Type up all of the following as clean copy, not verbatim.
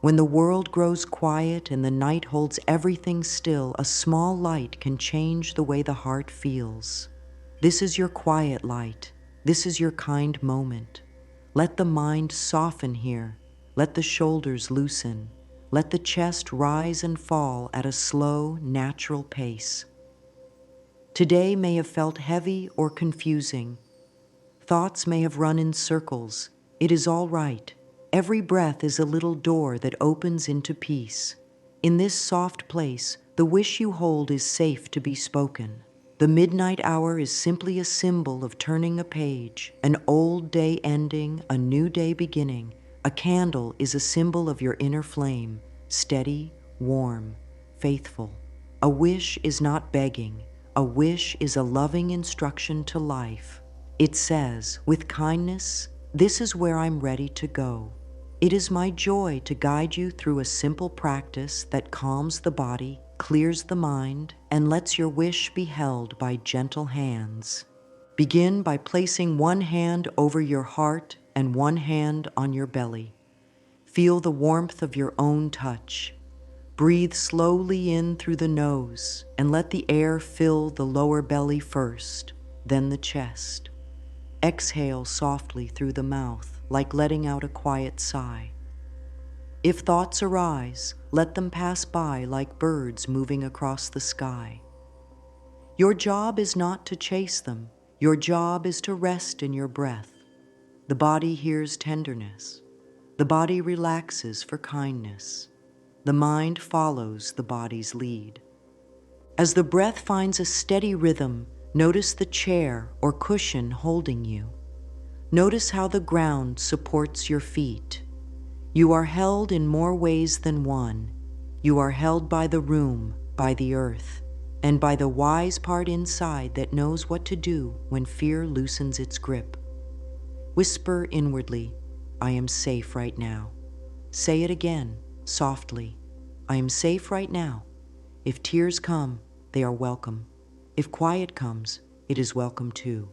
When the world grows quiet and the night holds everything still, a small light can change the way the heart feels. This is your quiet light. This is your kind moment. Let the mind soften here. Let the shoulders loosen. Let the chest rise and fall at a slow, natural pace. Today may have felt heavy or confusing. Thoughts may have run in circles. It is all right. Every breath is a little door that opens into peace. In this soft place, the wish you hold is safe to be spoken. The midnight hour is simply a symbol of turning a page, an old day ending, a new day beginning. A candle is a symbol of your inner flame, steady, warm, faithful. A wish is not begging. A wish is a loving instruction to life. It says, with kindness, this is where I'm ready to go. It is my joy to guide you through a simple practice that calms the body, clears the mind, and lets your wish be held by gentle hands. Begin by placing one hand over your heart and one hand on your belly. Feel the warmth of your own touch. Breathe slowly in through the nose and let the air fill the lower belly first, then the chest. Exhale softly through the mouth, like letting out a quiet sigh. If thoughts arise, let them pass by like birds moving across the sky. Your job is not to chase them. Your job is to rest in your breath. The body hears tenderness. The body relaxes for kindness. The mind follows the body's lead. As the breath finds a steady rhythm, notice the chair or cushion holding you. Notice how the ground supports your feet. You are held in more ways than one. You are held by the room, by the earth, and by the wise part inside that knows what to do when fear loosens its grip. Whisper inwardly, I am safe right now. Say it again, softly. I am safe right now. If tears come, they are welcome. If quiet comes, it is welcome too.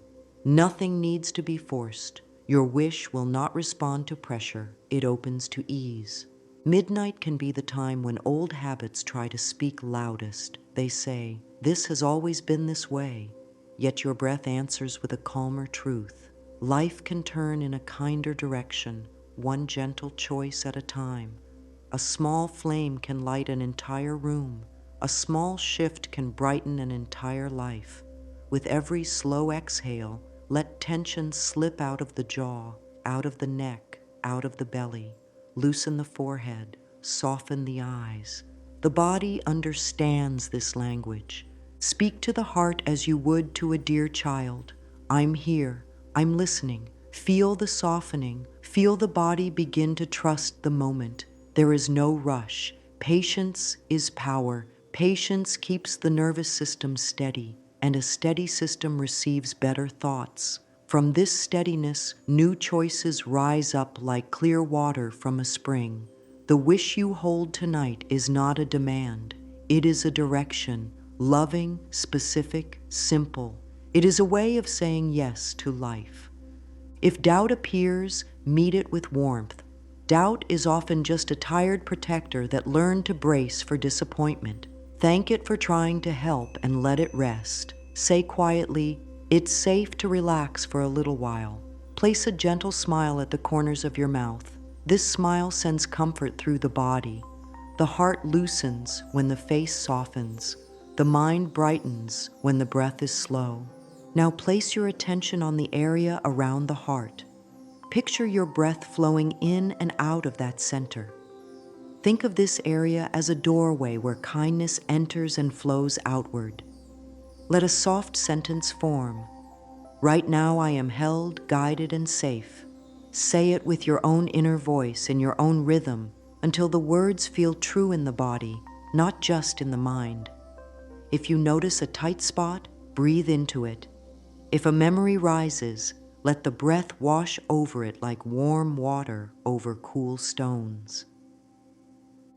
Nothing needs to be forced. Your wish will not respond to pressure. It opens to ease. Midnight can be the time when old habits try to speak loudest. They say, this has always been this way. Yet your breath answers with a calmer truth. Life can turn in a kinder direction, one gentle choice at a time. A small flame can light an entire room. A small shift can brighten an entire life. With every slow exhale, let tension slip out of the jaw, out of the neck, out of the belly. Loosen the forehead, soften the eyes. The body understands this language. Speak to the heart as you would to a dear child. I'm here, I'm listening. Feel the softening, feel the body begin to trust the moment. There is no rush. Patience is power. Patience keeps the nervous system steady, and a steady system receives better thoughts. From this steadiness, new choices rise up like clear water from a spring. The wish you hold tonight is not a demand. It is a direction, loving, specific, simple. It is a way of saying yes to life. If doubt appears, meet it with warmth. Doubt is often just a tired protector that learned to brace for disappointment. Thank it for trying to help and let it rest. Say quietly, it's safe to relax for a little while. Place a gentle smile at the corners of your mouth. This smile sends comfort through the body. The heart loosens when the face softens. The mind brightens when the breath is slow. Now place your attention on the area around the heart. Picture your breath flowing in and out of that center. Think of this area as a doorway where kindness enters and flows outward. Let a soft sentence form. Right now I am held, guided, and safe. Say it with your own inner voice in your own rhythm until the words feel true in the body, not just in the mind. If you notice a tight spot, breathe into it. If a memory rises, let the breath wash over it like warm water over cool stones.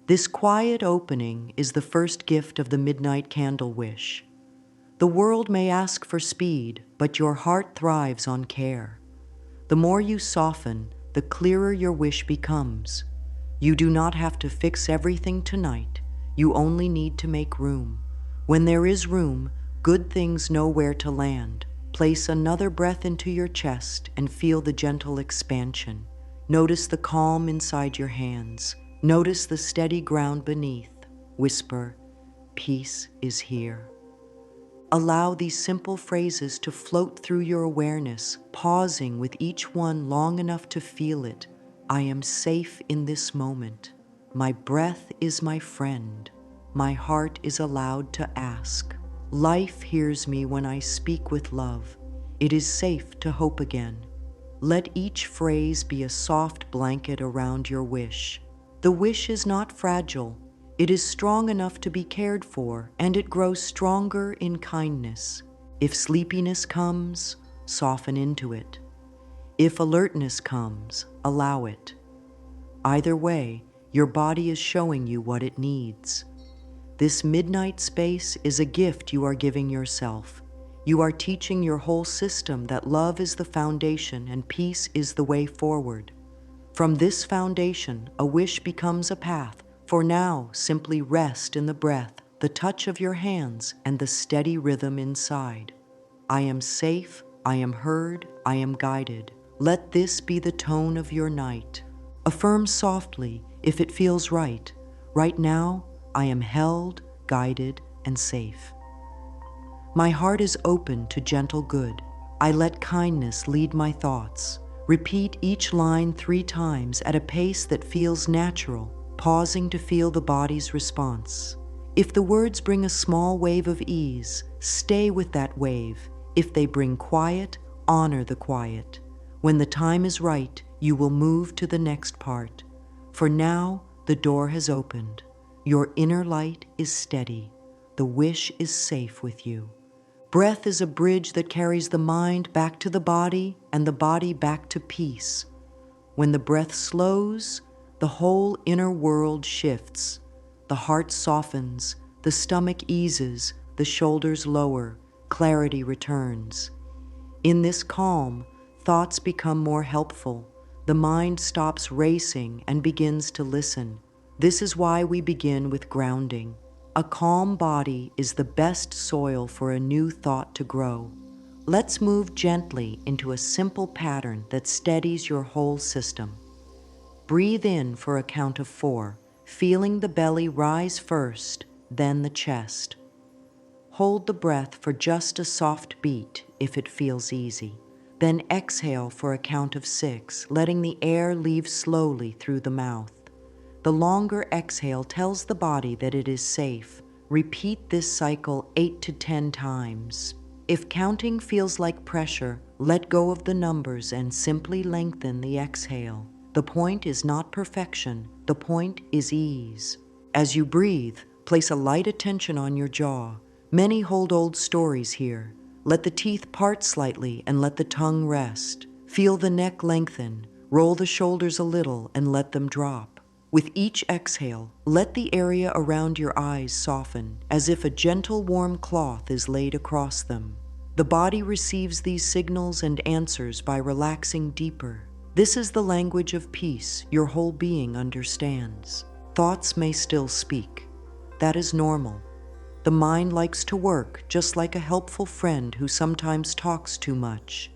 This quiet opening is the first gift of the midnight candle wish. The world may ask for speed, but your heart thrives on care. The more you soften, the clearer your wish becomes. You do not have to fix everything tonight. You only need to make room. When there is room, good things know where to land. Place another breath into your chest and feel the gentle expansion. Notice the calm inside your hands. Notice the steady ground beneath. Whisper, peace is here. Allow these simple phrases to float through your awareness, pausing with each one long enough to feel it. I am safe in this moment. My breath is my friend. My heart is allowed to ask. Life hears me when I speak with love. It is safe to hope again. Let each phrase be a soft blanket around your wish. The wish is not fragile. It is strong enough to be cared for, and it grows stronger in kindness. If sleepiness comes, soften into it. If alertness comes, allow it. Either way, your body is showing you what it needs. This midnight space is a gift you are giving yourself. You are teaching your whole system that love is the foundation and peace is the way forward. From this foundation, a wish becomes a path. For now, simply rest in the breath, the touch of your hands, and the steady rhythm inside. I am safe, I am heard, I am guided. Let this be the tone of your night. Affirm softly if it feels right. Right now, I am held, guided, and safe. My heart is open to gentle good. I let kindness lead my thoughts. Repeat each line 3 times at a pace that feels natural, pausing to feel the body's response. If the words bring a small wave of ease, stay with that wave. If they bring quiet, honor the quiet. When the time is right, you will move to the next part. For now, the door has opened. Your inner light is steady. The wish is safe with you. Breath is a bridge that carries the mind back to the body and the body back to peace. When the breath slows, the whole inner world shifts. The heart softens, the stomach eases, the shoulders lower, clarity returns. In this calm, thoughts become more helpful. The mind stops racing and begins to listen. This is why we begin with grounding. A calm body is the best soil for a new thought to grow. Let's move gently into a simple pattern that steadies your whole system. Breathe in for a count of 4, feeling the belly rise first, then the chest. Hold the breath for just a soft beat if it feels easy. Then exhale for a count of 6, letting the air leave slowly through the mouth. The longer exhale tells the body that it is safe. Repeat this cycle 8 to 10 times. If counting feels like pressure, let go of the numbers and simply lengthen the exhale. The point is not perfection, the point is ease. As you breathe, place a light attention on your jaw. Many hold old stories here. Let the teeth part slightly and let the tongue rest. Feel the neck lengthen. Roll the shoulders a little and let them drop. With each exhale, let the area around your eyes soften, as if a gentle warm cloth is laid across them. The body receives these signals and answers by relaxing deeper. This is the language of peace your whole being understands. Thoughts may still speak. That is normal. The mind likes to work just like a helpful friend who sometimes talks too much.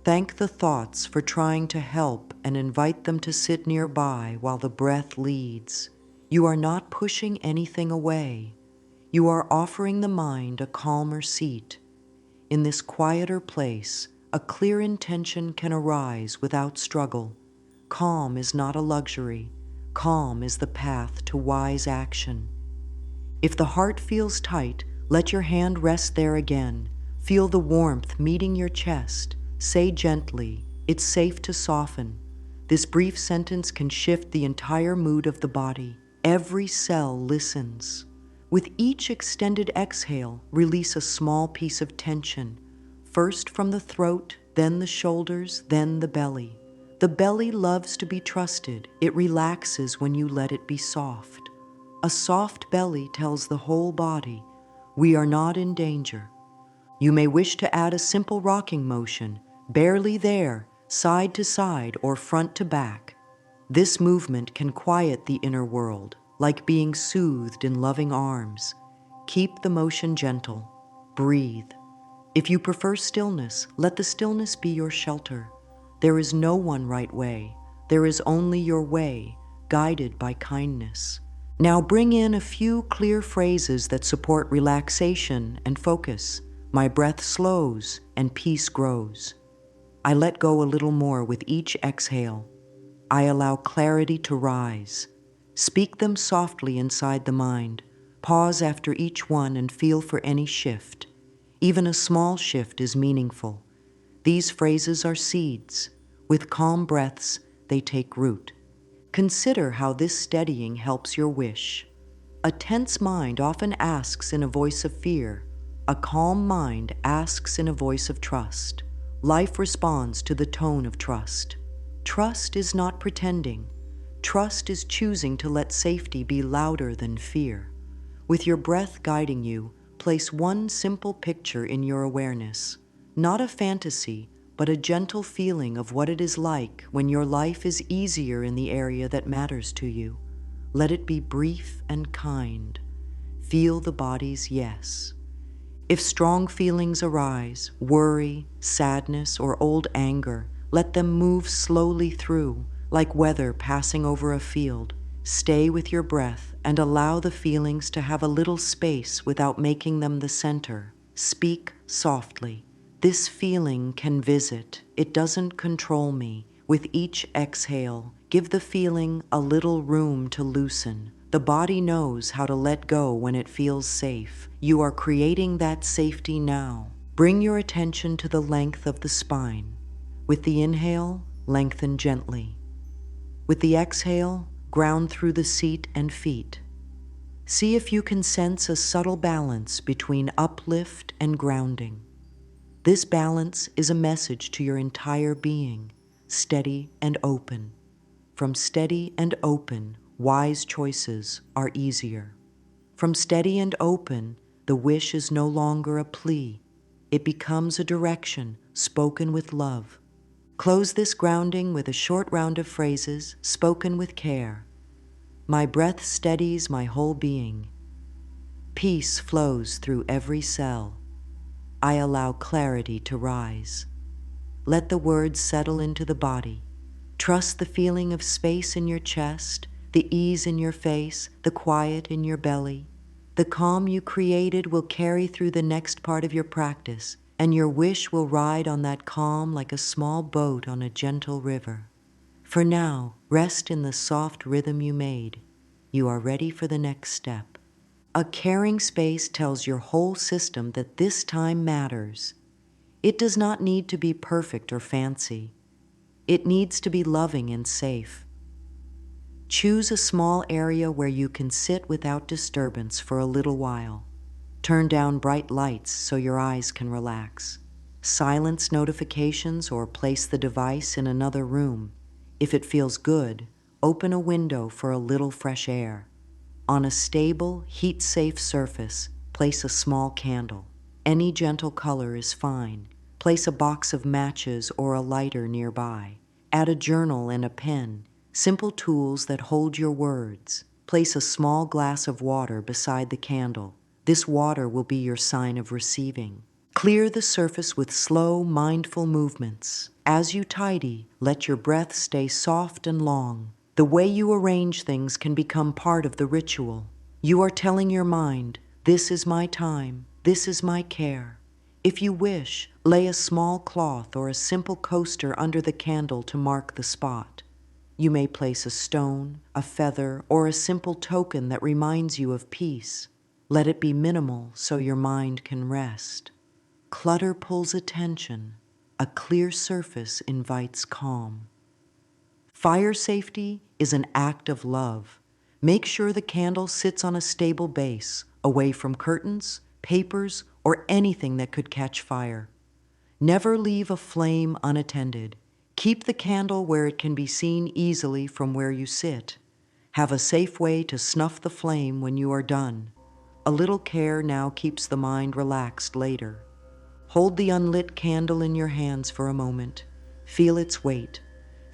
Thank the thoughts for trying to help and invite them to sit nearby while the breath leads. You are not pushing anything away. You are offering the mind a calmer seat. In this quieter place, a clear intention can arise without struggle. Calm is not a luxury. Calm is the path to wise action. If the heart feels tight, let your hand rest there again. Feel the warmth meeting your chest. Say gently, it's safe to soften. This brief sentence can shift the entire mood of the body. Every cell listens. With each extended exhale, release a small piece of tension. First from the throat, then the shoulders, then the belly. The belly loves to be trusted. It relaxes when you let it be soft. A soft belly tells the whole body, we are not in danger. You may wish to add a simple rocking motion, barely there, side to side or front to back. This movement can quiet the inner world, like being soothed in loving arms. Keep the motion gentle. Breathe. If you prefer stillness, let the stillness be your shelter. There is no one right way. There is only your way, guided by kindness. Now bring in a few clear phrases that support relaxation and focus. My breath slows and peace grows. I let go a little more with each exhale. I allow clarity to rise. Speak them softly inside the mind. Pause after each one and feel for any shift. Even a small shift is meaningful. These phrases are seeds. With calm breaths, they take root. Consider how this steadying helps your wish. A tense mind often asks in a voice of fear. A calm mind asks in a voice of trust. Life responds to the tone of trust. Trust is not pretending. Trust is choosing to let safety be louder than fear. With your breath guiding you, place one simple picture in your awareness. Not a fantasy, but a gentle feeling of what it is like when your life is easier in the area that matters to you. Let it be brief and kind. Feel the body's yes. If strong feelings arise, worry, sadness, or old anger, let them move slowly through, like weather passing over a field. Stay with your breath and allow the feelings to have a little space without making them the center. Speak softly. This feeling can visit. It doesn't control me. With each exhale, give the feeling a little room to loosen. The body knows how to let go when it feels safe. You are creating that safety now. Bring your attention to the length of the spine. With the inhale, lengthen gently. With the exhale, ground through the seat and feet. See if you can sense a subtle balance between uplift and grounding. This balance is a message to your entire being, steady and open. From steady and open, wise choices are easier. From steady and open, the wish is no longer a plea. It becomes a direction spoken with love. Close this grounding with a short round of phrases spoken with care. My breath steadies my whole being. Peace flows through every cell. I allow clarity to rise. Let the words settle into the body. Trust the feeling of space in your chest, the ease in your face, the quiet in your belly. The calm you created will carry through the next part of your practice, and your wish will ride on that calm like a small boat on a gentle river. For now, rest in the soft rhythm you made. You are ready for the next step. A caring space tells your whole system that this time matters. It does not need to be perfect or fancy. It needs to be loving and safe. Choose a small area where you can sit without disturbance for a little while. Turn down bright lights so your eyes can relax. Silence notifications or place the device in another room. If it feels good, open a window for a little fresh air. On a stable, heat-safe surface, place a small candle. Any gentle color is fine. Place a box of matches or a lighter nearby. Add a journal and a pen, simple tools that hold your words. Place a small glass of water beside the candle. This water will be your sign of receiving. Clear the surface with slow, mindful movements. As you tidy, let your breath stay soft and long. The way you arrange things can become part of the ritual. You are telling your mind, this is my time, this is my care. If you wish, lay a small cloth or a simple coaster under the candle to mark the spot. You may place a stone, a feather, or a simple token that reminds you of peace. Let it be minimal so your mind can rest. Clutter pulls attention. A clear surface invites calm. Fire safety is an act of love. Make sure the candle sits on a stable base, away from curtains, papers, or anything that could catch fire. Never leave a flame unattended. Keep the candle where it can be seen easily from where you sit. Have a safe way to snuff the flame when you are done. A little care now keeps the mind relaxed later. Hold the unlit candle in your hands for a moment. Feel its weight.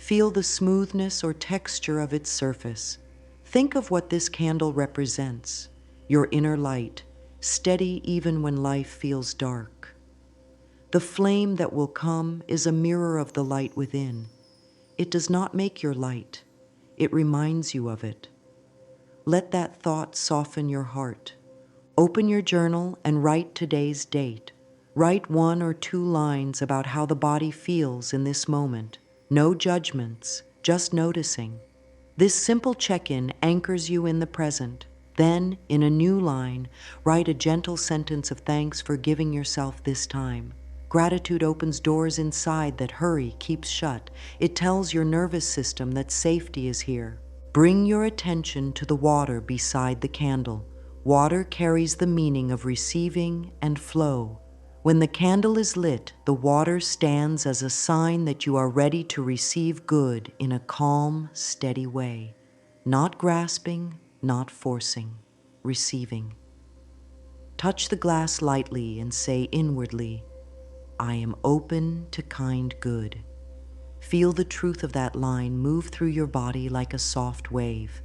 Feel the smoothness or texture of its surface. Think of what this candle represents, your inner light, steady even when life feels dark. The flame that will come is a mirror of the light within. It does not make your light. It reminds you of it. Let that thought soften your heart. Open your journal and write today's date. Write 1 or 2 lines about how the body feels in this moment. No judgments, just noticing. This simple check-in anchors you in the present. Then, in a new line, write a gentle sentence of thanks for giving yourself this time. Gratitude opens doors inside that hurry keeps shut. It tells your nervous system that safety is here. Bring your attention to the water beside the candle. Water carries the meaning of receiving and flow. When the candle is lit, the water stands as a sign that you are ready to receive good in a calm, steady way. Not grasping, not forcing, receiving. Touch the glass lightly and say inwardly, I am open to kind good. Feel the truth of that line move through your body like a soft wave.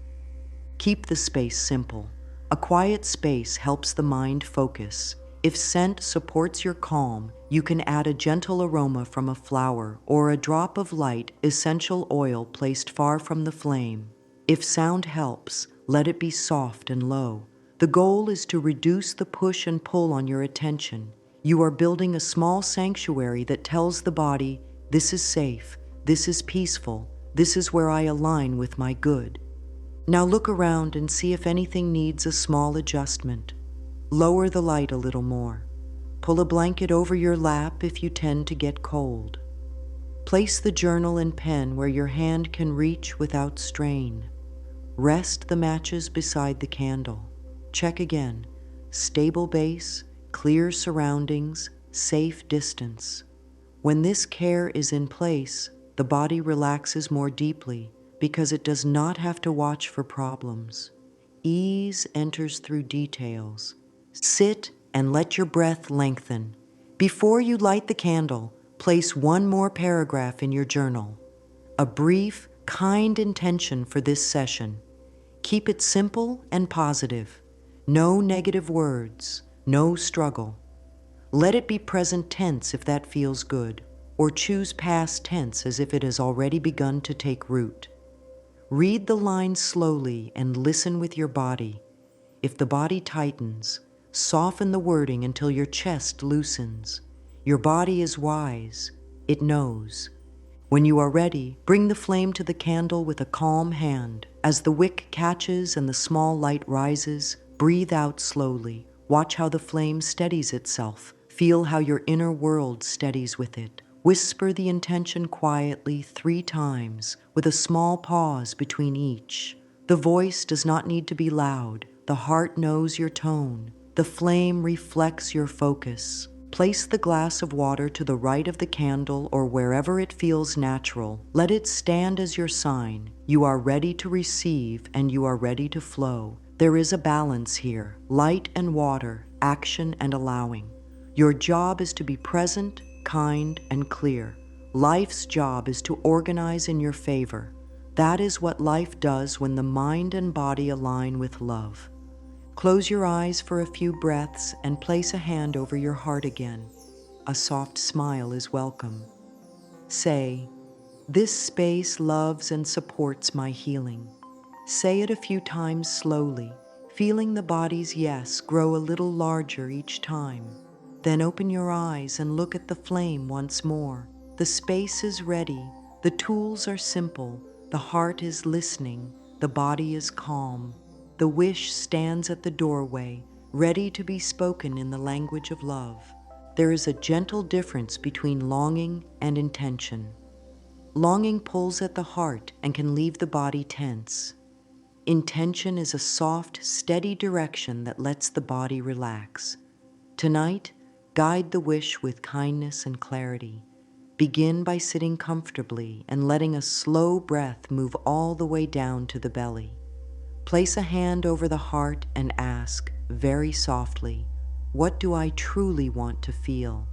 Keep the space simple. A quiet space helps the mind focus. If scent supports your calm, you can add a gentle aroma from a flower or a drop of light, essential oil placed far from the flame. If sound helps, let it be soft and low. The goal is to reduce the push and pull on your attention. You are building a small sanctuary that tells the body, this is safe, this is peaceful, this is where I align with my good. Now look around and see if anything needs a small adjustment. Lower the light a little more. Pull a blanket over your lap if you tend to get cold. Place the journal and pen where your hand can reach without strain. Rest the matches beside the candle. Check again. Stable base, clear surroundings, safe distance. When this care is in place, the body relaxes more deeply because it does not have to watch for problems. Ease enters through details. Sit and let your breath lengthen. Before you light the candle, place 1 more paragraph in your journal. A brief, kind intention for this session. Keep it simple and positive. No negative words, no struggle. Let it be present tense if that feels good, or choose past tense as if it has already begun to take root. Read the lines slowly and listen with your body. If the body tightens, soften the wording until your chest loosens. Your body is wise. It knows. When you are ready, bring the flame to the candle with a calm hand. As the wick catches and the small light rises, breathe out slowly. Watch how the flame steadies itself. Feel how your inner world steadies with it. Whisper the intention quietly 3 times, with a small pause between each. The voice does not need to be loud. The heart knows your tone. The flame reflects your focus. Place the glass of water to the right of the candle or wherever it feels natural. Let it stand as your sign. You are ready to receive and you are ready to flow. There is a balance here, light and water, action and allowing. Your job is to be present, kind, and clear. Life's job is to organize in your favor. That is what life does when the mind and body align with love. Close your eyes for a few breaths and place a hand over your heart again. A soft smile is welcome. Say, this space loves and supports my healing. Say it a few times slowly, feeling the body's yes grow a little larger each time. Then open your eyes and look at the flame once more. The space is ready, the tools are simple, the heart is listening, the body is calm. The wish stands at the doorway, ready to be spoken in the language of love. There is a gentle difference between longing and intention. Longing pulls at the heart and can leave the body tense. Intention is a soft, steady direction that lets the body relax. Tonight, guide the wish with kindness and clarity. Begin by sitting comfortably and letting a slow breath move all the way down to the belly. Place a hand over the heart and ask, very softly, what do I truly want to feel?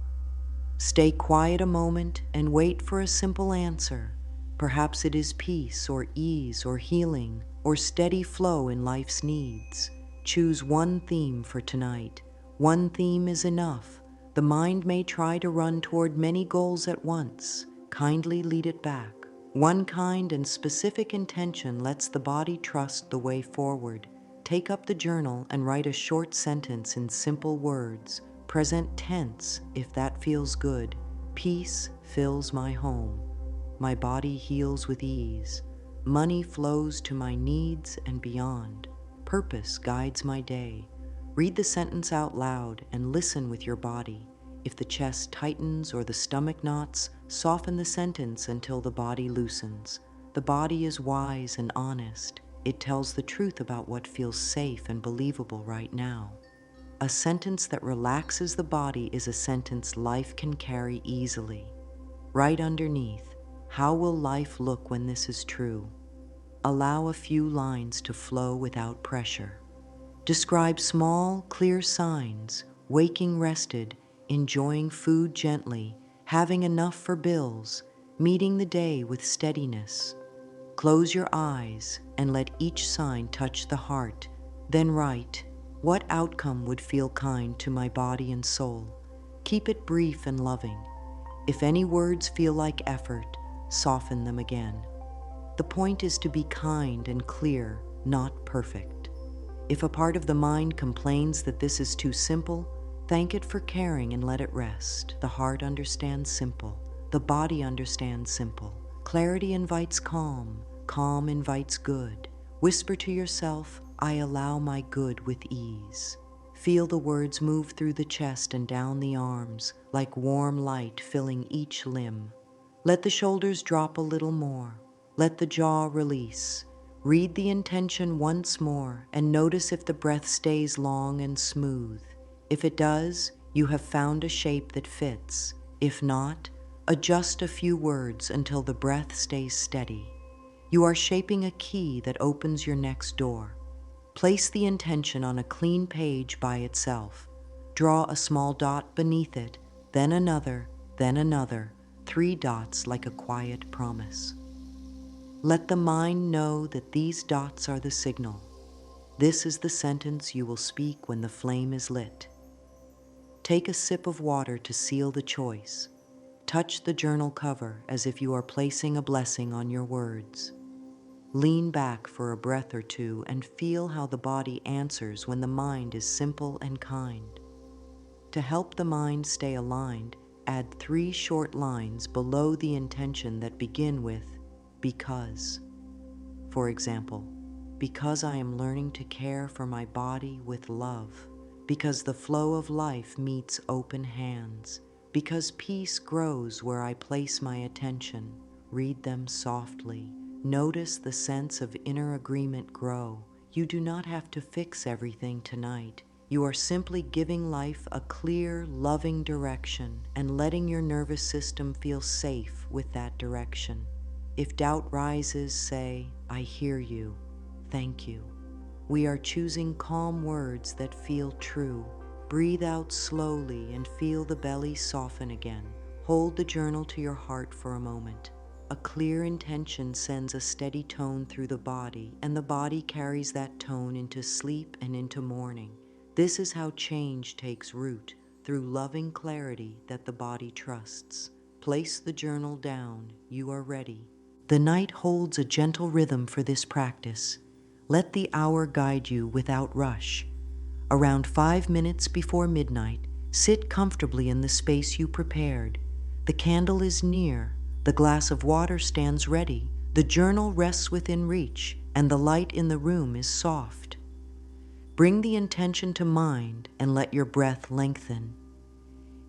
Stay quiet a moment and wait for a simple answer. Perhaps it is peace or ease or healing or steady flow in life's needs. Choose one theme for tonight. One theme is enough. The mind may try to run toward many goals at once. Kindly lead it back. One kind and specific intention lets the body trust the way forward. Take up the journal and write a short sentence in simple words. Present tense, if that feels good. Peace fills my home. My body heals with ease. Money flows to my needs and beyond. Purpose guides my day. Read the sentence out loud and listen with your body. If the chest tightens or the stomach knots, soften the sentence until the body loosens. The body is wise and honest. It tells the truth about what feels safe and believable right now. A sentence that relaxes the body is a sentence life can carry easily. Right underneath, how will life look when this is true? Allow a few lines to flow without pressure. Describe small, clear signs: waking rested, enjoying food gently, having enough for bills, meeting the day with steadiness. Close your eyes and let each sign touch the heart. Then write, what outcome would feel kind to my body and soul? Keep it brief and loving. If any words feel like effort, soften them again. The point is to be kind and clear, not perfect. If a part of the mind complains that this is too simple, thank it for caring and let it rest. The heart understands simple. The body understands simple. Clarity invites calm. Calm invites good. Whisper to yourself, I allow my good with ease. Feel the words move through the chest and down the arms, like warm light filling each limb. Let the shoulders drop a little more. Let the jaw release. Read the intention once more and notice if the breath stays long and smooth. If it does, you have found a shape that fits. If not, adjust a few words until the breath stays steady. You are shaping a key that opens your next door. Place the intention on a clean page by itself. Draw a small dot beneath it, then another, 3 dots like a quiet promise. Let the mind know that these dots are the signal. This is the sentence you will speak when the flame is lit. Take a sip of water to seal the choice. Touch the journal cover as if you are placing a blessing on your words. Lean back for a breath or two and feel how the body answers when the mind is simple and kind. To help the mind stay aligned, add 3 short lines below the intention that begin with because. For example, because I am learning to care for my body with love, because the flow of life meets open hands, because peace grows where I place my attention. Read them softly. Notice the sense of inner agreement grow. You do not have to fix everything tonight. You are simply giving life a clear, loving direction and letting your nervous system feel safe with that direction. If doubt rises, say, I hear you. Thank you. We are choosing calm words that feel true. Breathe out slowly and feel the belly soften again. Hold the journal to your heart for a moment. A clear intention sends a steady tone through the body, and the body carries that tone into sleep and into morning. This is how change takes root, through loving clarity that the body trusts. Place the journal down. You are ready. The night holds a gentle rhythm for this practice. Let the hour guide you without rush. Around 5 minutes before midnight, sit comfortably in the space you prepared. The candle is near. The glass of water stands ready, the journal rests within reach, and the light in the room is soft. Bring the intention to mind and let your breath lengthen.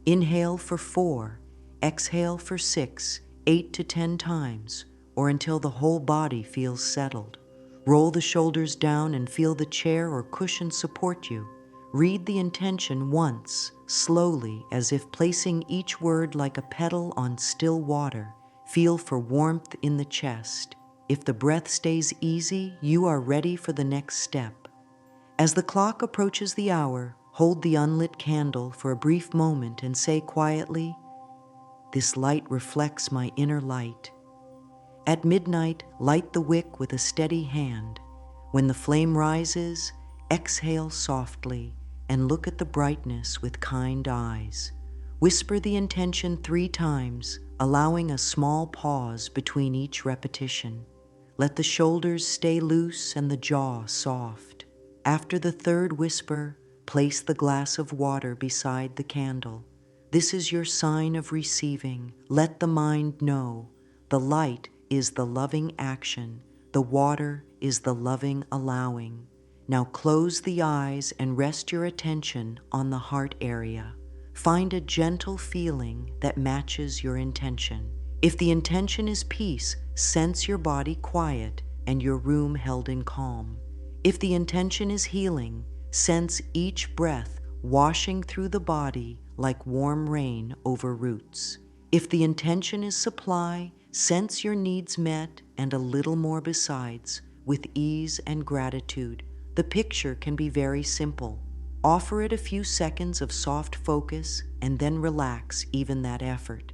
Inhale for 4, exhale for 6, 8 to 10 times, or until the whole body feels settled. Roll the shoulders down and feel the chair or cushion support you. Read the intention once, slowly, as if placing each word like a petal on still water. Feel for warmth in the chest. If the breath stays easy, you are ready for the next step. As the clock approaches the hour, hold the unlit candle for a brief moment and say quietly, this light reflects my inner light. At midnight, light the wick with a steady hand. When the flame rises, exhale softly and look at the brightness with kind eyes. Whisper the intention 3 times, allowing a small pause between each repetition. Let the shoulders stay loose and the jaw soft. After the 3rd whisper, place the glass of water beside the candle. This is your sign of receiving. Let the mind know. The light is the loving action. The water is the loving allowing. Now close the eyes and rest your attention on the heart area. Find a gentle feeling that matches your intention. If the intention is peace, sense your body quiet and your room held in calm. If the intention is healing, sense each breath washing through the body like warm rain over roots. If the intention is supply, sense your needs met and a little more besides, with ease and gratitude. The picture can be very simple. Offer it a few seconds of soft focus and then relax even that effort.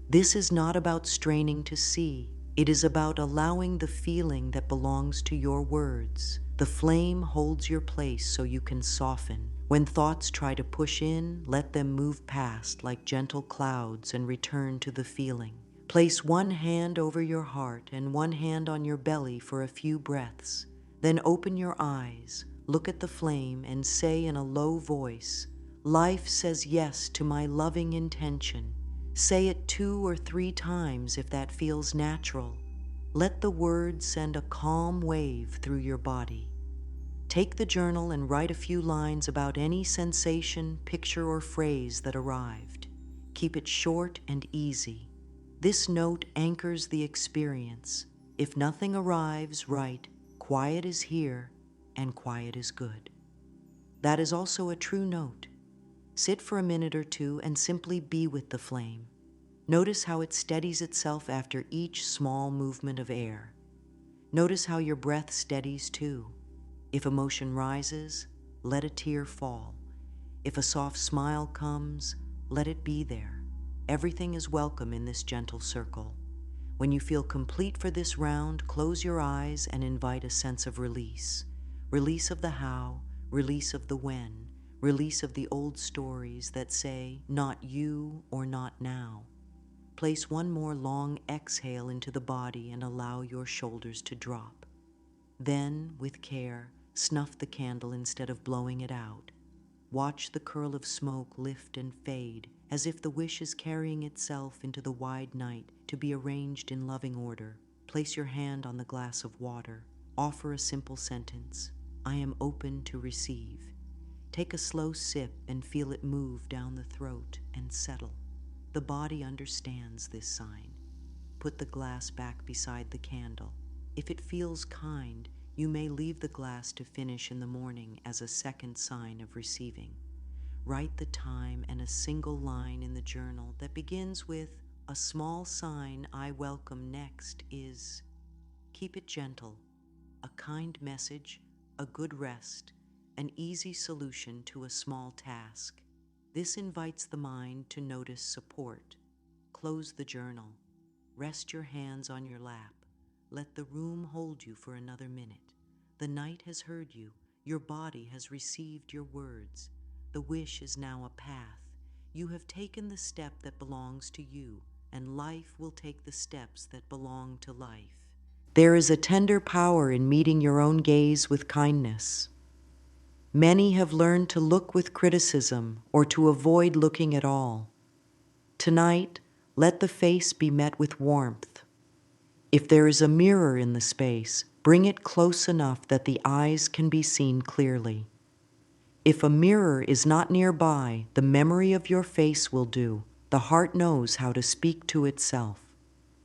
This is not about straining to see. It is about allowing the feeling that belongs to your words. The flame holds your place so you can soften. When thoughts try to push in, let them move past like gentle clouds and return to the feeling. Place one hand over your heart and one hand on your belly for a few breaths. Then open your eyes, look at the flame, and say in a low voice, "Life says yes to my loving intention." Say it 2 or 3 times if that feels natural. Let the words send a calm wave through your body. Take the journal and write a few lines about any sensation, picture, or phrase that arrived. Keep it short and easy. This note anchors the experience. If nothing arrives, write, "Quiet is here and quiet is good." That is also a true note. Sit for a minute or 2 and simply be with the flame. Notice how it steadies itself after each small movement of air. Notice how your breath steadies too. If emotion rises, let a tear fall. If a soft smile comes, let it be there. Everything is welcome in this gentle circle. When you feel complete for this round, close your eyes and invite a sense of release. Release of the how, release of the when, release of the old stories that say, "Not you" or "not now." Place one more long exhale into the body and allow your shoulders to drop. Then, with care, snuff the candle instead of blowing it out. Watch the curl of smoke lift and fade, as if the wish is carrying itself into the wide night to be arranged in loving order. Place your hand on the glass of water. Offer a simple sentence, "I am open to receive." Take a slow sip and feel it move down the throat and settle. The body understands this sign. Put the glass back beside the candle. If it feels kind, you may leave the glass to finish in the morning as a second sign of receiving. Write the time and a single line in the journal that begins with, "A small sign I welcome next is." Keep it gentle. A kind message, a good rest, an easy solution to a small task. This invites the mind to notice support. Close the journal. Rest your hands on your lap. Let the room hold you for another minute. The night has heard you. Your body has received your words. The wish is now a path. You have taken the step that belongs to you, and life will take the steps that belong to life. There is a tender power in meeting your own gaze with kindness. Many have learned to look with criticism or to avoid looking at all. Tonight, let the face be met with warmth. If there is a mirror in the space, bring it close enough that the eyes can be seen clearly. If a mirror is not nearby, the memory of your face will do. The heart knows how to speak to itself.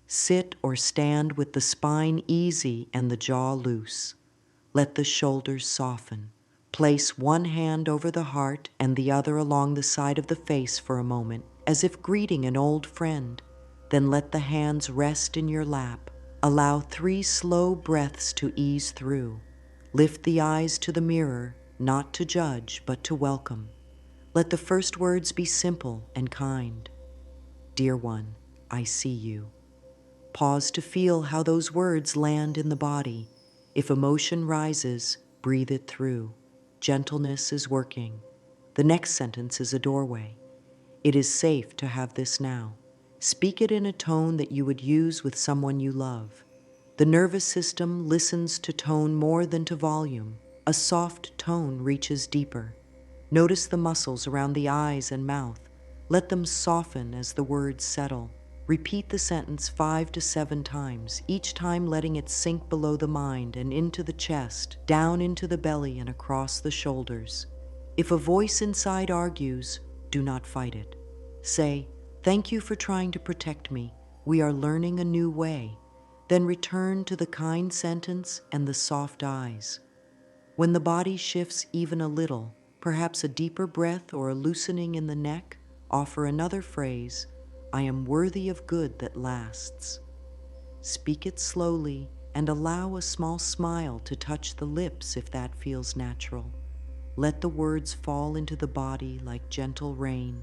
Sit or stand with the spine easy and the jaw loose. Let the shoulders soften. Place one hand over the heart and the other along the side of the face for a moment, as if greeting an old friend. Then let the hands rest in your lap. Allow 3 slow breaths to ease through. Lift the eyes to the mirror, not to judge, but to welcome. Let the first words be simple and kind. "Dear one, I see you." Pause to feel how those words land in the body. If emotion rises, breathe it through. Gentleness is working. The next sentence is a doorway. It is safe to have this now. Speak it in a tone that you would use with someone you love. The nervous system listens to tone more than to volume. A soft tone reaches deeper. Notice the muscles around the eyes and mouth. Let them soften as the words settle. Repeat the sentence 5 to 7 times, each time letting it sink below the mind and into the chest, down into the belly and across the shoulders. If a voice inside argues, do not fight it. Say, "Thank you for trying to protect me. We are learning a new way." Then return to the kind sentence and the soft eyes. When the body shifts even a little, perhaps a deeper breath or a loosening in the neck, offer another phrase, "I am worthy of good that lasts." Speak it slowly and allow a small smile to touch the lips if that feels natural. Let the words fall into the body like gentle rain.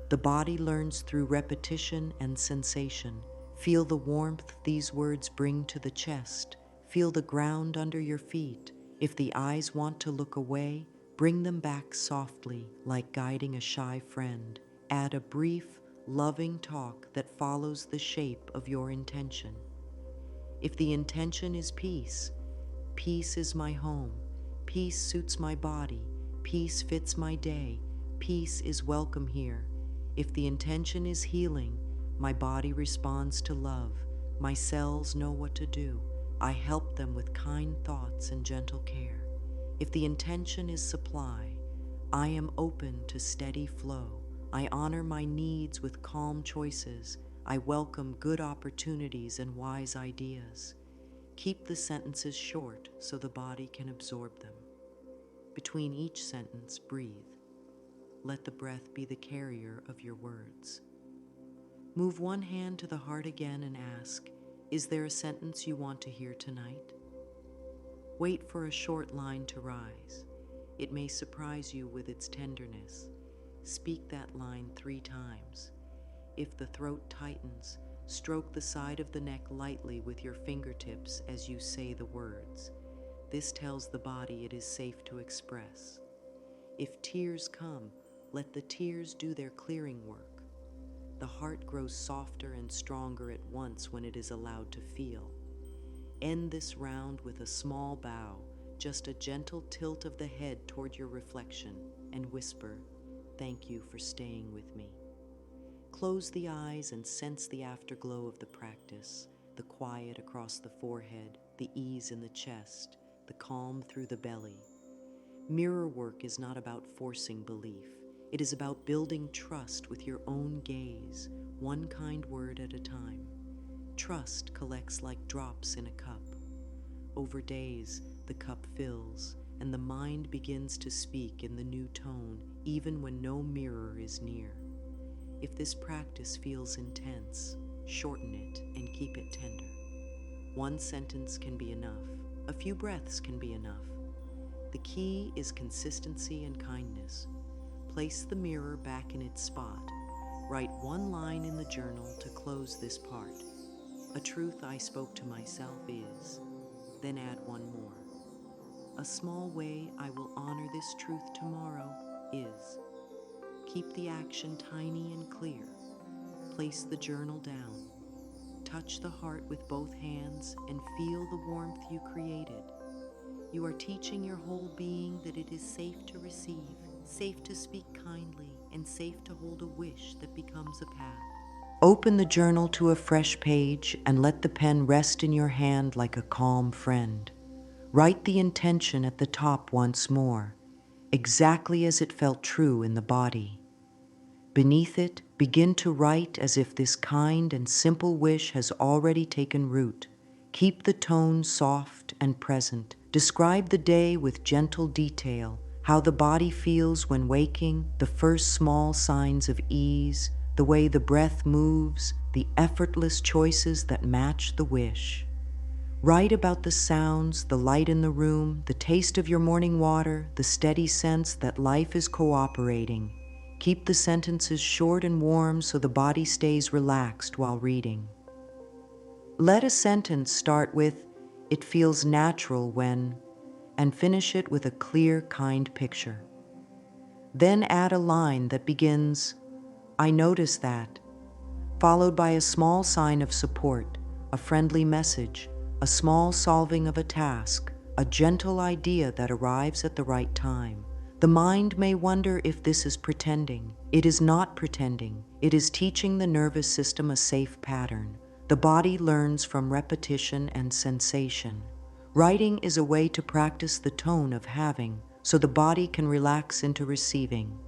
The body learns through repetition and sensation. Feel the warmth these words bring to the chest. Feel the ground under your feet. If the eyes want to look away, bring them back softly, like guiding a shy friend. Add a brief, loving talk that follows the shape of your intention. If the intention is peace, peace is my home. Peace suits my body. Peace fits my day. Peace is welcome here. If the intention is healing, my body responds to love. My cells know what to do. I help them with kind thoughts and gentle care. If the intention is supply, I am open to steady flow. I honor my needs with calm choices. I welcome good opportunities and wise ideas. Keep the sentences short so the body can absorb them. Between each sentence, breathe. Let the breath be the carrier of your words. Move one hand to the heart again and ask, is there a sentence you want to hear tonight? Wait for a short line to rise. It may surprise you with its tenderness. Speak that line 3 times. If the throat tightens, stroke the side of the neck lightly with your fingertips as you say the words. This tells the body it is safe to express. If tears come, let the tears do their clearing work. The heart grows softer and stronger at once when it is allowed to feel. End this round with a small bow, just a gentle tilt of the head toward your reflection, and whisper, "Thank you for staying with me." Close the eyes and sense the afterglow of the practice, the quiet across the forehead, the ease in the chest, the calm through the belly. Mirror work is not about forcing belief. It is about building trust with your own gaze, one kind word at a time. Trust collects like drops in a cup. Over days, the cup fills, and the mind begins to speak in the new tone, even when no mirror is near. If this practice feels intense, shorten it and keep it tender. One sentence can be enough. A few breaths can be enough. The key is consistency and kindness. Place the mirror back in its spot. Write one line in the journal to close this part. A truth I spoke to myself is, then add one more. A small way I will honor this truth tomorrow is. Keep the action tiny and clear. Place the journal down. Touch the heart with both hands and feel the warmth you created. You are teaching your whole being that it is safe to receive, safe to speak kindly, and safe to hold a wish that becomes a path. Open the journal to a fresh page and let the pen rest in your hand like a calm friend. Write the intention at the top once more, exactly as it felt true in the body. Beneath it, begin to write as if this kind and simple wish has already taken root. Keep the tone soft and present. Describe the day with gentle detail, how the body feels when waking, the first small signs of ease, the way the breath moves, the effortless choices that match the wish. Write about the sounds, the light in the room, the taste of your morning water, the steady sense that life is cooperating. Keep the sentences short and warm so the body stays relaxed while reading. Let a sentence start with, "It feels natural when," and finish it with a clear, kind picture. Then add a line that begins, "I notice that," followed by a small sign of support, a friendly message, a small solving of a task, a gentle idea that arrives at the right time. The mind may wonder if this is pretending. It is not pretending. It is teaching the nervous system a safe pattern. The body learns from repetition and sensation. Writing is a way to practice the tone of having, so the body can relax into receiving.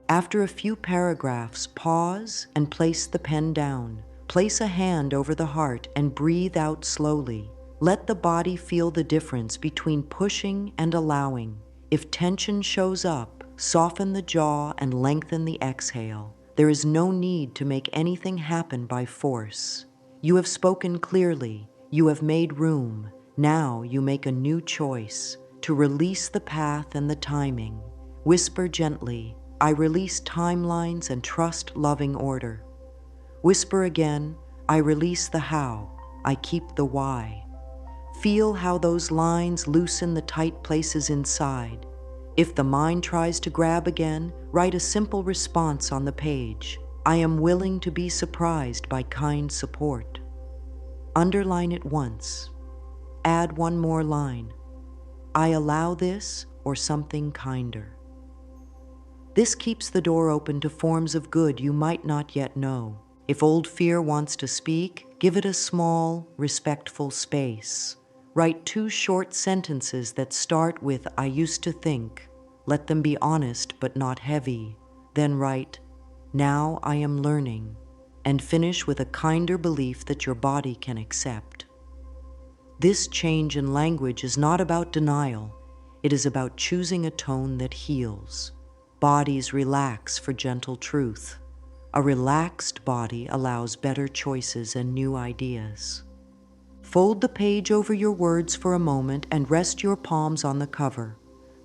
After a few paragraphs, pause and place the pen down. Place a hand over the heart and breathe out slowly. Let the body feel the difference between pushing and allowing. If tension shows up, soften the jaw and lengthen the exhale. There is no need to make anything happen by force. You have spoken clearly. You have made room. Now you make a new choice to release the path and the timing. Whisper gently, "I release timelines and trust loving order." Whisper again, "I release the how, I keep the why." Feel how those lines loosen the tight places inside. If the mind tries to grab again, write a simple response on the page. "I am willing to be surprised by kind support." Underline it once. Add one more line. "I allow this," or something kinder. This keeps the door open to forms of good you might not yet know. If old fear wants to speak, give it a small, respectful space. Write 2 short sentences that start with, "I used to think." Let them be honest but not heavy. Then write, "Now I am learning," and finish with a kinder belief that your body can accept. This change in language is not about denial. It is about choosing a tone that heals. Bodies relax for gentle truth. A relaxed body allows better choices and new ideas. Fold the page over your words for a moment and rest your palms on the cover.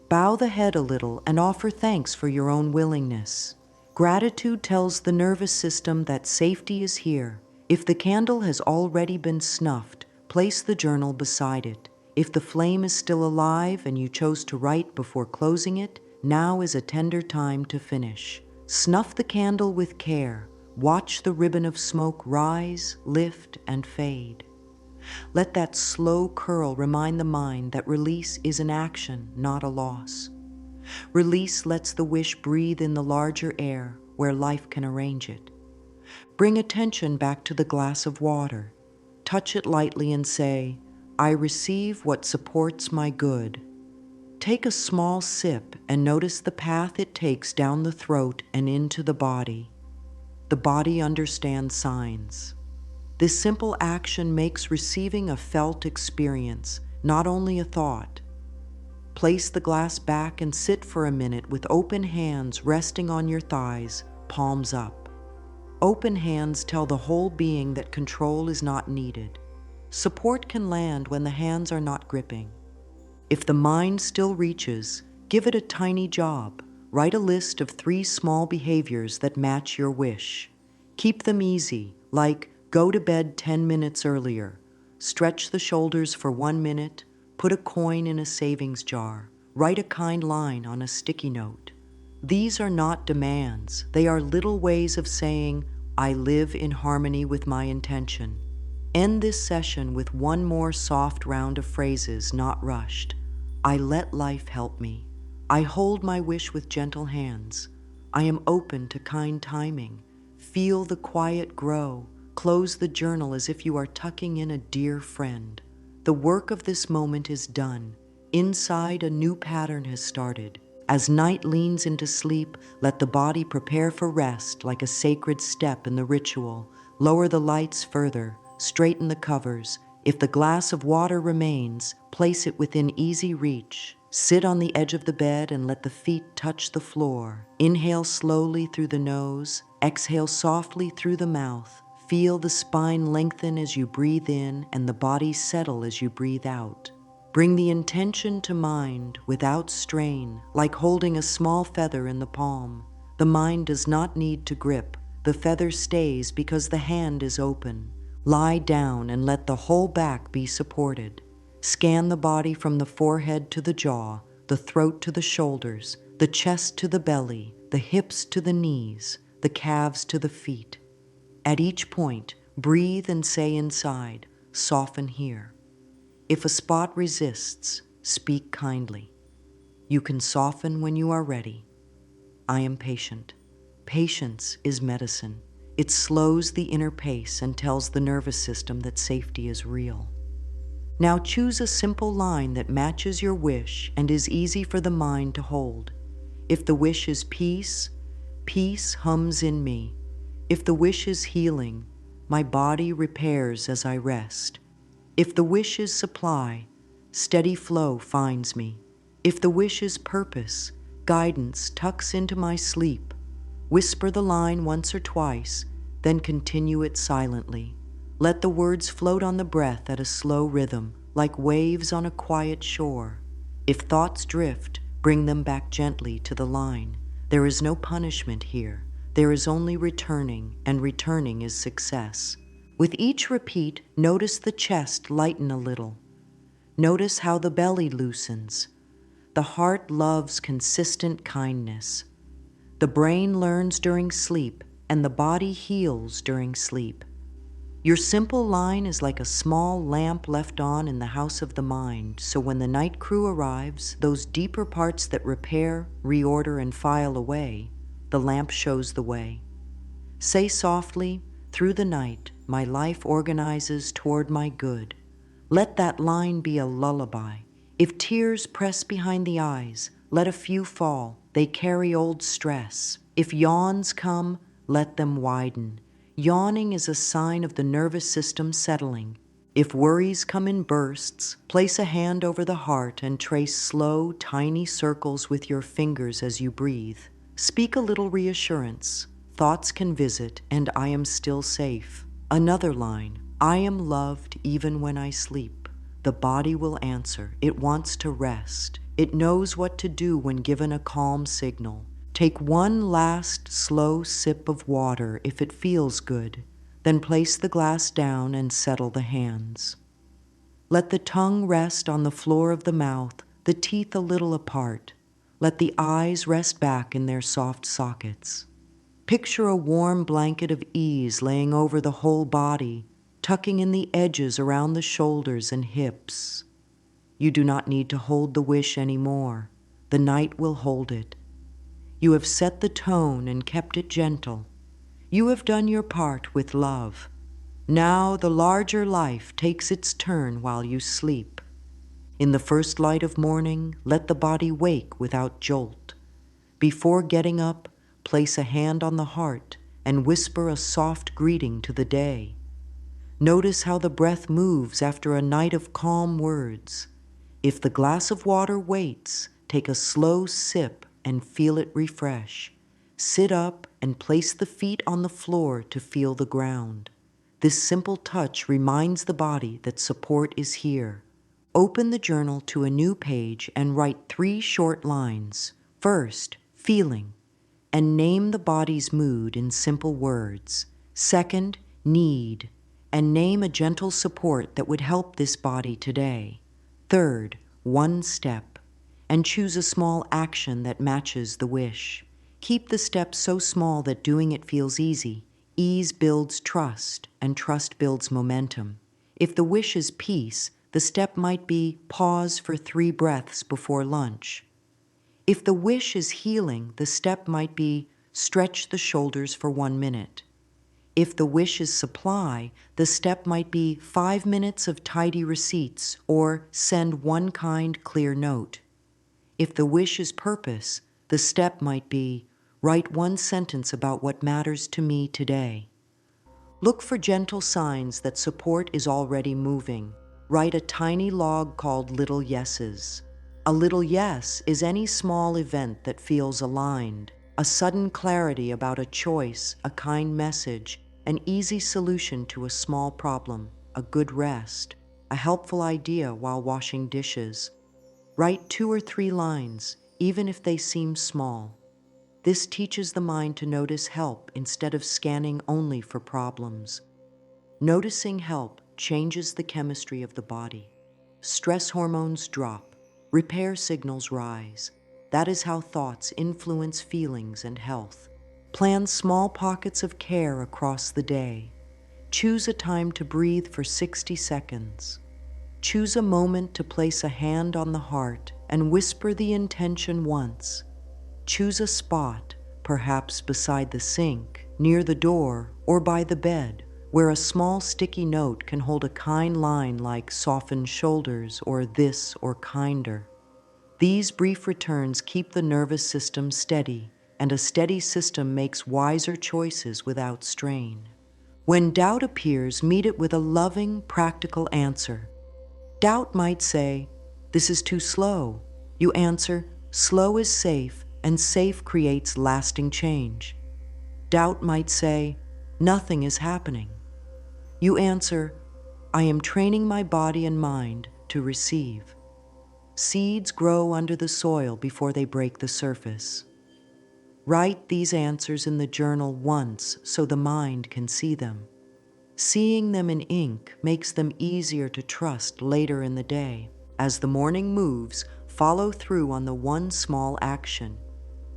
Bow the head a little and offer thanks for your own willingness. Gratitude tells the nervous system that safety is here. If the candle has already been snuffed, place the journal beside it. If the flame is still alive and you chose to write before closing it, now is a tender time to finish. Snuff the candle with care. Watch the ribbon of smoke rise, lift, and fade. Let that slow curl remind the mind that release is an action, not a loss. Release lets the wish breathe in the larger air where life can arrange it. Bring attention back to the glass of water. Touch it lightly and say, "I receive what supports my good." Take a small sip and notice the path it takes down the throat and into the body. The body understands signs. This simple action makes receiving a felt experience, not only a thought. Place the glass back and sit for a minute with open hands resting on your thighs, palms up. Open hands tell the whole being that control is not needed. Support can land when the hands are not gripping. If the mind still reaches, give it a tiny job. Write a list of 3 small behaviors that match your wish. Keep them easy, like go to bed 10 minutes earlier, stretch the shoulders for 1 minute, put a coin in a savings jar, write a kind line on a sticky note. These are not demands. They are little ways of saying, "I live in harmony with my intention." End this session with one more soft round of phrases, not rushed. "I let life help me." "I hold my wish with gentle hands." "I am open to kind timing." Feel the quiet grow. Close the journal as if you are tucking in a dear friend. The work of this moment is done. Inside, a new pattern has started. As night leans into sleep, let the body prepare for rest like a sacred step in the ritual. Lower the lights further. Straighten the covers. If the glass of water remains, place it within easy reach. Sit on the edge of the bed and let the feet touch the floor. Inhale slowly through the nose. Exhale softly through the mouth. Feel the spine lengthen as you breathe in and the body settle as you breathe out. Bring the intention to mind without strain, like holding a small feather in the palm. The mind does not need to grip. The feather stays because the hand is open. Lie down and let the whole back be supported. Scan the body from the forehead to the jaw, the throat to the shoulders, the chest to the belly, the hips to the knees, the calves to the feet. At each point, breathe and say inside, soften here. If a spot resists, speak kindly. You can soften when you are ready. I am patient. Patience is medicine. It slows the inner pace and tells the nervous system that safety is real. Now choose a simple line that matches your wish and is easy for the mind to hold. If the wish is peace, peace hums in me. If the wish is healing, my body repairs as I rest. If the wish is supply, steady flow finds me. If the wish is purpose, guidance tucks into my sleep. Whisper the line once or twice, then continue it silently. Let the words float on the breath at a slow rhythm, like waves on a quiet shore. If thoughts drift, bring them back gently to the line. There is no punishment here. There is only returning, and returning is success. With each repeat, notice the chest lighten a little. Notice how the belly loosens. The heart loves consistent kindness. The brain learns during sleep, and the body heals during sleep. Your simple line is like a small lamp left on in the house of the mind, so when the night crew arrives, those deeper parts that repair, reorder, and file away, the lamp shows the way. Say softly, through the night, my life organizes toward my good. Let that line be a lullaby. If tears press behind the eyes, let a few fall. They carry old stress. If yawns come, let them widen. Yawning is a sign of the nervous system settling. If worries come in bursts, place a hand over the heart and trace slow, tiny circles with your fingers as you breathe. Speak a little reassurance. Thoughts can visit, and I am still safe. Another line, I am loved even when I sleep. The body will answer. It wants to rest. It knows what to do when given a calm signal. Take one last slow sip of water if it feels good, then place the glass down and settle the hands. Let the tongue rest on the floor of the mouth, the teeth a little apart. Let the eyes rest back in their soft sockets. Picture a warm blanket of ease laying over the whole body, tucking in the edges around the shoulders and hips. You do not need to hold the wish anymore. The night will hold it. You have set the tone and kept it gentle. You have done your part with love. Now the larger life takes its turn while you sleep. In the first light of morning, let the body wake without jolt. Before getting up, place a hand on the heart and whisper a soft greeting to the day. Notice how the breath moves after a night of calm words. If the glass of water waits, take a slow sip and feel it refresh. Sit up and place the feet on the floor to feel the ground. This simple touch reminds the body that support is here. Open the journal to a new page and write 3 short lines. First, feeling, and name the body's mood in simple words. Second, need, and name a gentle support that would help this body today. Third, one step, and choose a small action that matches the wish. Keep the steps so small that doing it feels easy. Ease builds trust, and trust builds momentum. If the wish is peace, the step might be pause for 3 breaths before lunch. If the wish is healing, the step might be stretch the shoulders for 1 minute. If the wish is supply, the step might be 5 minutes of tidy receipts or send one kind, clear note. If the wish is purpose, the step might be write 1 sentence about what matters to me today. Look for gentle signs that support is already moving. Write a tiny log called Little Yeses. A little yes is any small event that feels aligned. A sudden clarity about a choice, a kind message, an easy solution to a small problem, a good rest, a helpful idea while washing dishes. Write 2 or 3 lines, even if they seem small. This teaches the mind to notice help instead of scanning only for problems. Noticing help changes the chemistry of the body. Stress hormones drop, repair signals rise. That is how thoughts influence feelings and health. Plan small pockets of care across the day. Choose a time to breathe for 60 seconds. Choose a moment to place a hand on the heart and whisper the intention once. Choose a spot, perhaps beside the sink, near the door, or by the bed, where a small sticky note can hold a kind line like softened shoulders or this or kinder. These brief returns keep the nervous system steady, and a steady system makes wiser choices without strain. When doubt appears, meet it with a loving, practical answer. Doubt might say, "This is too slow." You answer, "Slow is safe, and safe creates lasting change." Doubt might say, "Nothing is happening." You answer, "I am training my body and mind to receive." Seeds grow under the soil before they break the surface. Write these answers in the journal once so the mind can see them. Seeing them in ink makes them easier to trust later in the day. As the morning moves, follow through on the one small action.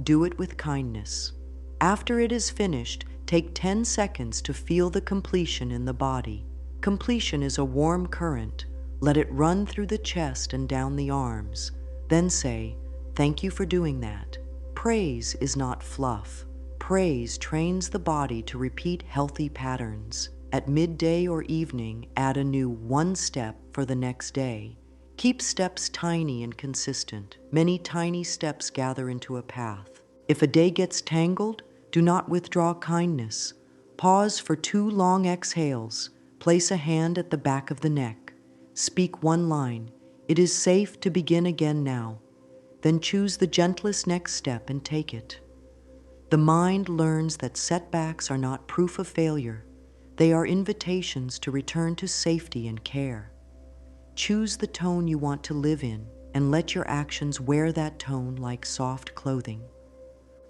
Do it with kindness. After it is finished, take 10 seconds to feel the completion in the body. Completion is a warm current. Let it run through the chest and down the arms. Then say, "Thank you for doing that." Praise is not fluff. Praise trains the body to repeat healthy patterns. At midday or evening, add a new one step for the next day. Keep steps tiny and consistent. Many tiny steps gather into a path. If a day gets tangled, do not withdraw kindness. Pause for 2 long exhales. Place a hand at the back of the neck. Speak one line, "It is safe to begin again now." Then choose the gentlest next step and take it. The mind learns that setbacks are not proof of failure. They are invitations to return to safety and care. Choose the tone you want to live in and let your actions wear that tone like soft clothing.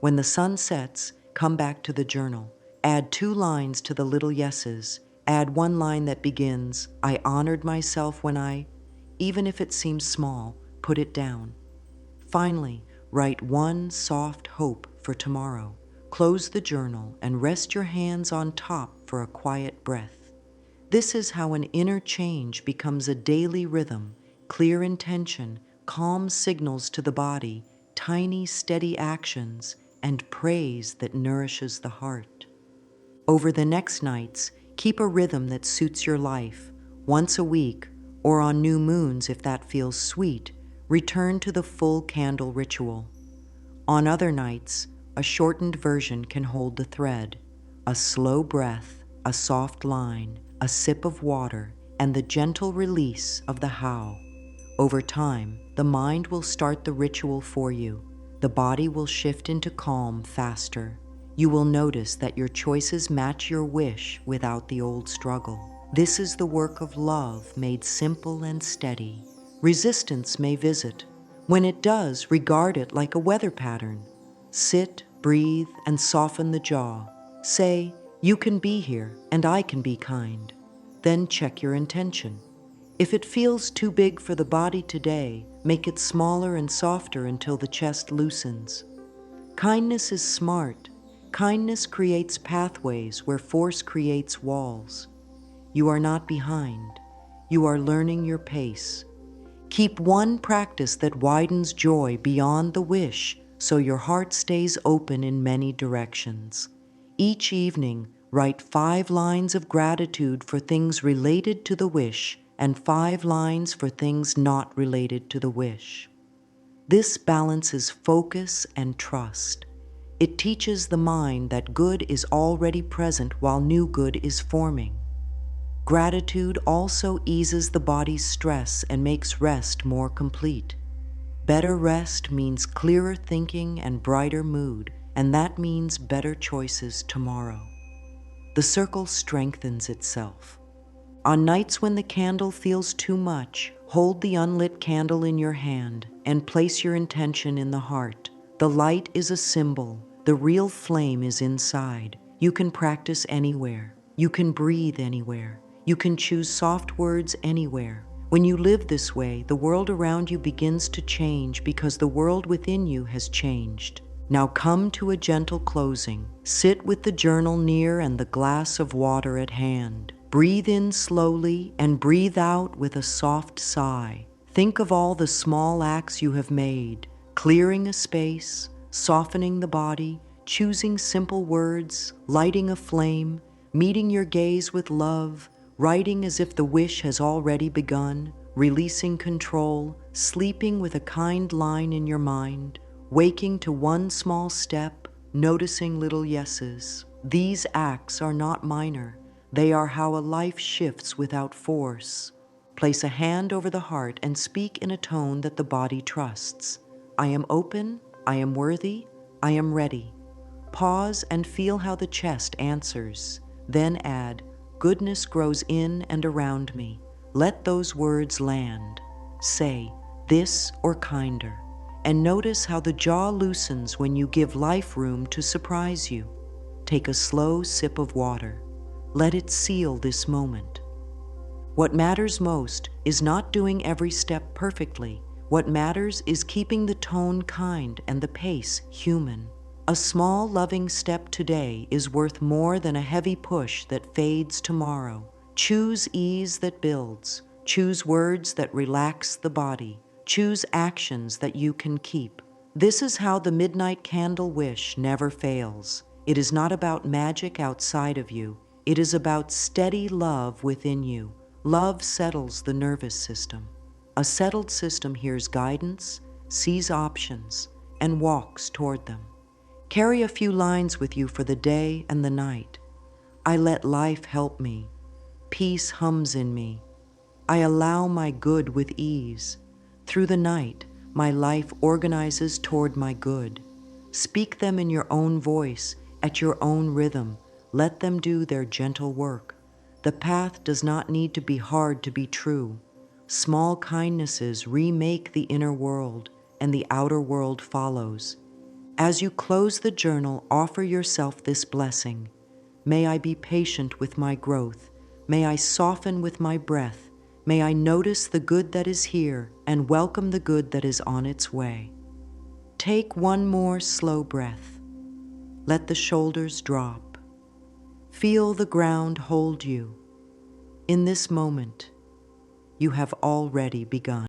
When the sun sets, come back to the journal. Add 2 lines to the little yeses. Add one line that begins, "I honored myself when I," even if it seems small, put it down. Finally, write one soft hope for tomorrow. Close the journal and rest your hands on top for a quiet breath. This is how an inner change becomes a daily rhythm: clear intention, calm signals to the body, tiny, steady actions, and praise that nourishes the heart. Over the next nights, keep a rhythm that suits your life. Once a week, or on new moons if that feels sweet, return to the full candle ritual. On other nights, a shortened version can hold the thread: a slow breath, a soft line, a sip of water, and the gentle release of the how. Over time, the mind will start the ritual for you. The body will shift into calm faster. You will notice that your choices match your wish without the old struggle. This is the work of love made simple and steady. Resistance may visit. When it does, regard it like a weather pattern. Sit, breathe, and soften the jaw. Say, "You can be here, and I can be kind." Then check your intention. If it feels too big for the body today, make it smaller and softer until the chest loosens. Kindness is smart. Kindness creates pathways where force creates walls. You are not behind. You are learning your pace. Keep one practice that widens joy beyond the wish, so your heart stays open in many directions. Each evening, write 5 lines of gratitude for things related to the wish and 5 lines for things not related to the wish. This balances focus and trust. It teaches the mind that good is already present while new good is forming. Gratitude also eases the body's stress and makes rest more complete. Better rest means clearer thinking and brighter mood, and that means better choices tomorrow. The circle strengthens itself. On nights when the candle feels too much, hold the unlit candle in your hand and place your intention in the heart. The light is a symbol. The real flame is inside. You can practice anywhere. You can breathe anywhere. You can choose soft words anywhere. When you live this way, the world around you begins to change because the world within you has changed. Now come to a gentle closing. Sit with the journal near and the glass of water at hand. Breathe in slowly and breathe out with a soft sigh. Think of all the small acts you have made, clearing a space, softening the body, choosing simple words, lighting a flame, meeting your gaze with love, writing as if the wish has already begun, releasing control, sleeping with a kind line in your mind, waking to one small step, noticing little yeses. These acts are not minor. They are how a life shifts without force. Place a hand over the heart and speak in a tone that the body trusts. I am open, I am worthy, I am ready. Pause and feel how the chest answers. Then add, goodness grows in and around me. Let those words land. Say, this or kinder. And notice how the jaw loosens when you give life room to surprise you. Take a slow sip of water. Let it seal this moment. What matters most is not doing every step perfectly. What matters is keeping the tone kind and the pace human. A small, loving step today is worth more than a heavy push that fades tomorrow. Choose ease that builds. Choose words that relax the body. Choose actions that you can keep. This is how the midnight candle wish never fails. It is not about magic outside of you. It is about steady love within you. Love settles the nervous system. A settled system hears guidance, sees options, and walks toward them. Carry a few lines with you for the day and the night. I let life help me. Peace hums in me. I allow my good with ease. Through the night, my life organizes toward my good. Speak them in your own voice, at your own rhythm. Let them do their gentle work. The path does not need to be hard to be true. Small kindnesses remake the inner world, and the outer world follows. As you close the journal, offer yourself this blessing. May I be patient with my growth. May I soften with my breath. May I notice the good that is here and welcome the good that is on its way. Take one more slow breath. Let the shoulders drop. Feel the ground hold you. In this moment, you have already begun.